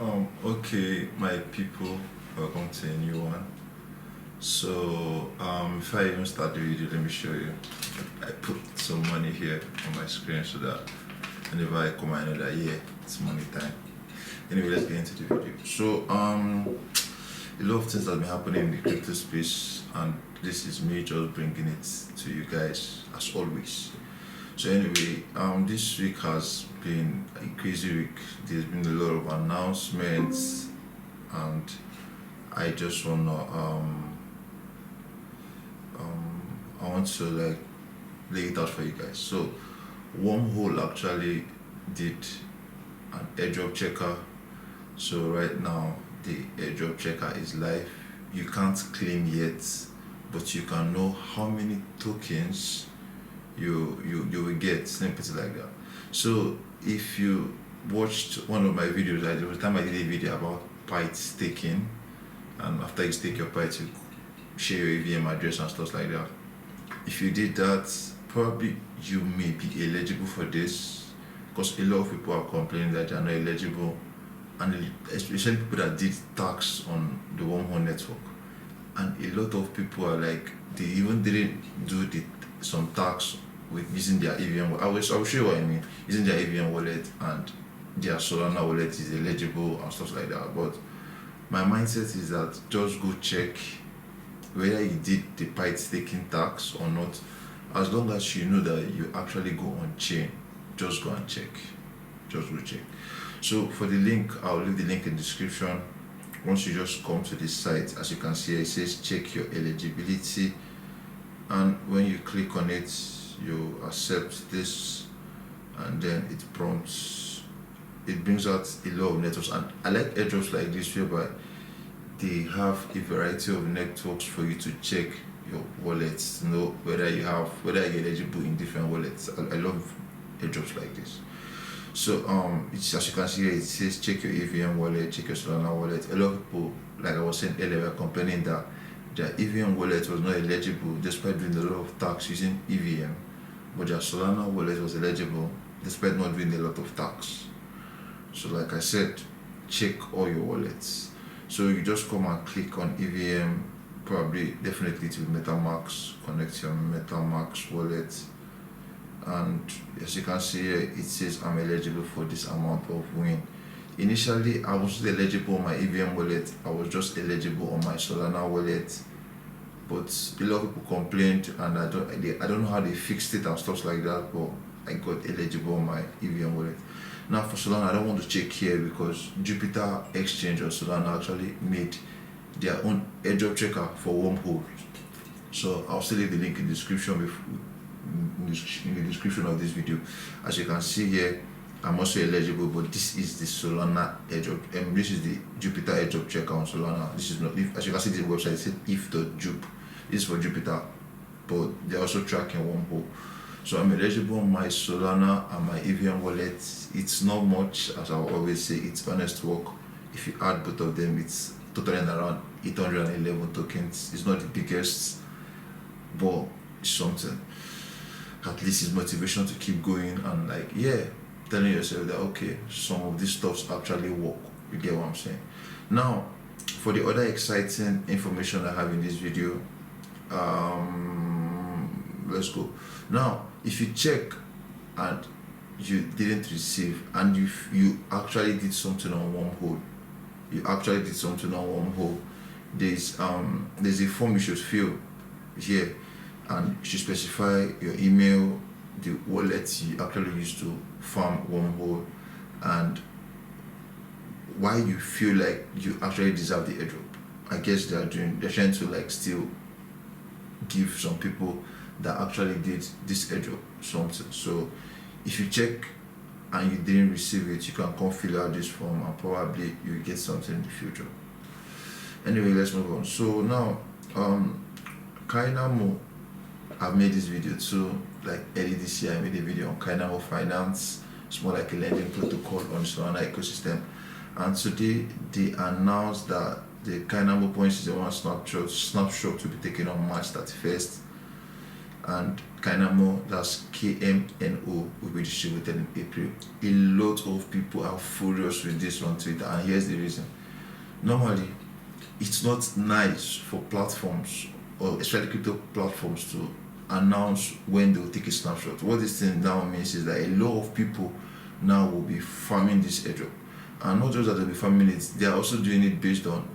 Okay, my people, welcome to a new one. So, before I even start the video, let me show you. I put some money here on my screen so that whenever I come, I know that it's money time. Anyway, let's get into the video. So, a lot of things have been happening in the crypto space, and this is me just bringing it to you guys as always. So anyway, this week has been a crazy week. There's been a lot of announcements, and I just wanna I want to like lay it out for you guys. So Wormhole actually did an airdrop checker. So right now the airdrop checker is live. You can't claim yet, but you can know how many tokens you will get. Let me put it like that. So if you watched one of my videos, there was a time I did a video about Pyth staking, and after you stake your Pyth, you share your EVM address and stuff like that. If you did that, probably you may be eligible for this, because a lot of people are complaining that they are not eligible, and especially people that did tax on the Wormhole network. And a lot of people are like, they even didn't do some tax with using their EVM. I will show you what I mean. Using their EVM wallet and their Solana wallet is eligible and stuff like that. But my mindset is that just go check whether you did the Pyth staking tax or not. As long as you know that you actually go on chain, just go and check. Just go check. So for the link, I'll leave the link in the description. Once you just come to this site, as you can see, it says check your eligibility, and when you click on it, you accept this, and then it brings out a lot of networks. And I like airdrops like this whereby they have a variety of networks for you to check your wallets, know whether you're eligible in different wallets. I love airdrops like this. So it's, as you can see here, it says check your EVM wallet, check your Solana wallet. A lot of people, like I was saying earlier, were complaining that their EVM wallet was not eligible despite doing a lot of tax using EVM, but their Solana wallet was eligible despite not doing a lot of tax. So like I said, check all your wallets. So you just come and click on EVM, probably definitely to MetaMask, connect your MetaMask wallet, and as you can see here, it says I'm eligible for this amount of win. Initially I wasn't eligible on my EVM wallet, I was just eligible on my Solana wallet, but a lot of people complained, and I don't know how they fixed it and stuff like that, but I got eligible on my EVM wallet. Now for Solana, I don't want to check here because Jupiter Exchange or Solana actually made their own airdrop checker for Wormhole. So I'll still leave the link in the description in the description of this video. As you can see here, I'm also eligible, but this is the Solana airdrop, and this is the Jupiter airdrop checker on Solana. This is not, as you can see, the website says if.jup. This is for Jupiter, but they're also tracking Wormhole. So I'm eligible on my Solana and my EVM wallet. It's not much, as I always say, it's honest work. If you add both of them, it's totaling around 811 tokens. It's not the biggest, but it's something. At least it's motivation to keep going, and telling yourself that okay, some of these stuffs actually work. You get what I'm saying? Now for the other exciting information I have in this video, let's go. Now if you check and you didn't receive, and you actually did something on Wormhole, there's a form you should fill here, and you should specify your email, the wallet you actually used to farm Wormhole, and why you feel like you actually deserve the airdrop. I guess they're trying to still give some people that actually did this airdrop something. So if you check and you didn't receive it, you can come fill out this form, and probably you'll get something in the future. Anyway, let's move on. So now Kainamo, I've made this video too, like early this year I made a video on Kainamo Finance. It's more like a lending protocol on Solana ecosystem, and today they announced that the Kainamo 0.01 snapshot will be taken on March 31st. and Kynamo, that's KMNO, will be distributed in April. A lot of people are furious with this on Twitter, and here's the reason. Normally, it's not nice for platforms, or especially crypto platforms, to announce when they'll take a snapshot. What this thing now means is that a lot of people now will be farming this airdrop, and not just that they'll be farming it, they are also doing it based on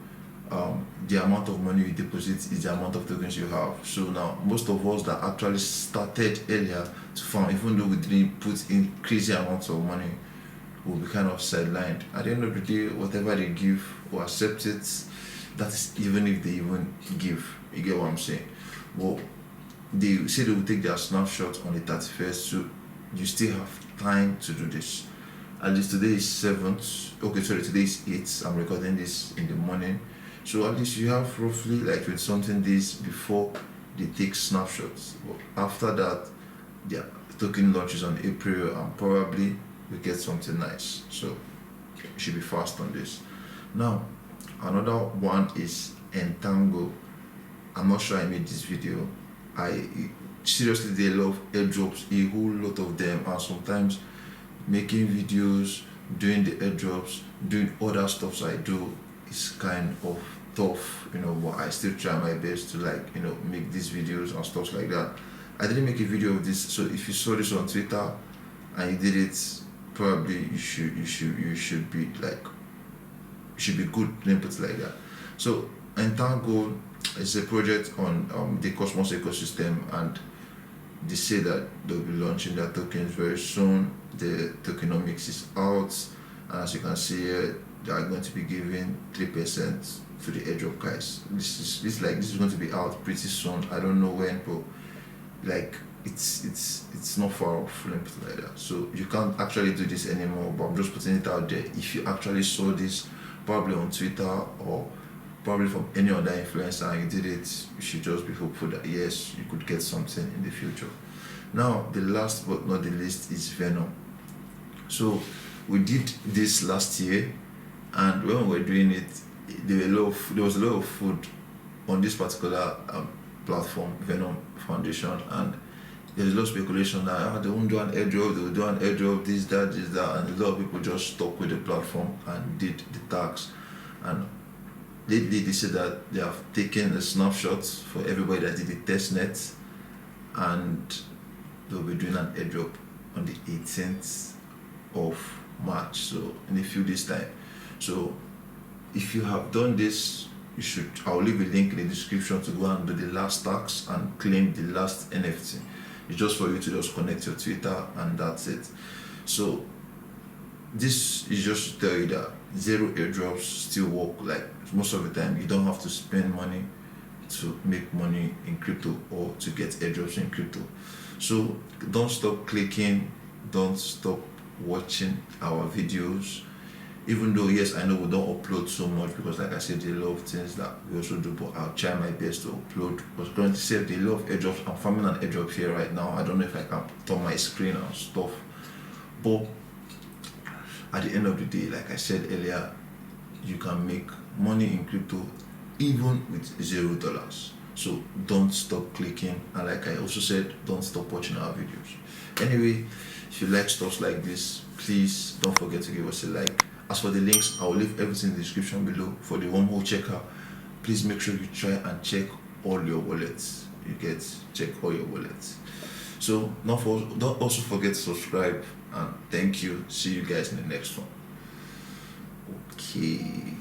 the amount of money you deposit is the amount of tokens you have. So now most of us that actually started earlier to farm, even though we didn't put in crazy amounts of money, will be kind of sidelined. At the end of the day, whatever they give or accept it, that is even if they even give. You get what I'm saying? Well, they say they will take their snapshot on the 31st, so you still have time to do this. At least today is 7th. Okay, sorry, today is 8th. I'm recording this in the morning. So at least you have roughly like 20 something days before they take snapshots. But after that, their token launches on April, and probably we get something nice. So you should be fast on this. Now, another one is Entangle. I'm not sure I made this video. Seriously, they love airdrops, a whole lot of them, and sometimes making videos, doing the airdrops, doing other stuff I do is kind of tough, but I still try my best to make these videos and stuff like that. I didn't make a video of this, so if you saw this on Twitter and you did it, probably you should be good, let me put it like that. So Entangle is a project on the Cosmos ecosystem, and they say that they'll be launching their tokens very soon. The tokenomics is out, and as you can see here, they are going to be giving 3% to the airdrop guys. This is going to be out pretty soon. I don't know when, but it's not far off, let me put it like that. So you can't actually do this anymore, but I'm just putting it out there. If you actually saw this probably on Twitter or probably from any other influencer and you did it, you should just be hopeful that yes, you could get something in the future. Now, the last but not the least is Venom. So we did this last year, and when we were doing it, there was a lot of food on this particular platform, Venom Foundation, and there's a lot of speculation that they won't do an airdrop, they will do an airdrop, this, that, and a lot of people just stuck with the platform and did the tags. And lately they said that they have taken a snapshot for everybody that did the testnet, and they'll be doing an airdrop on the 18th of March, so in a few days time. So if you have done this, I'll leave a link in the description to go and do the last tax and claim the last NFT. It's just for you to just connect your Twitter, and that's it. So this is just to tell you that zero airdrops still work. Like most of the time, you don't have to spend money to make money in crypto or to get airdrops in crypto. So don't stop clicking, don't stop watching our videos. Even though yes, I know we don't upload so much because like I said, there are a lot of things that we also do, but I'll try my best to upload. Because currently say there are a lot of airdrops. I'm farming an airdrop here right now. I don't know if I can turn my screen and stuff, but at the end of the day, like I said earlier, you can make money in crypto even with $0. So don't stop clicking, and like I also said, don't stop watching our videos. Anyway, if you like stuff like this, please don't forget to give us a like. As for the links, I will leave everything in the description below. For the Wormhole checker, please make sure you try and check all your wallets. Check all your wallets. So don't also forget to subscribe, and thank you. See you guys in the next one. Okay.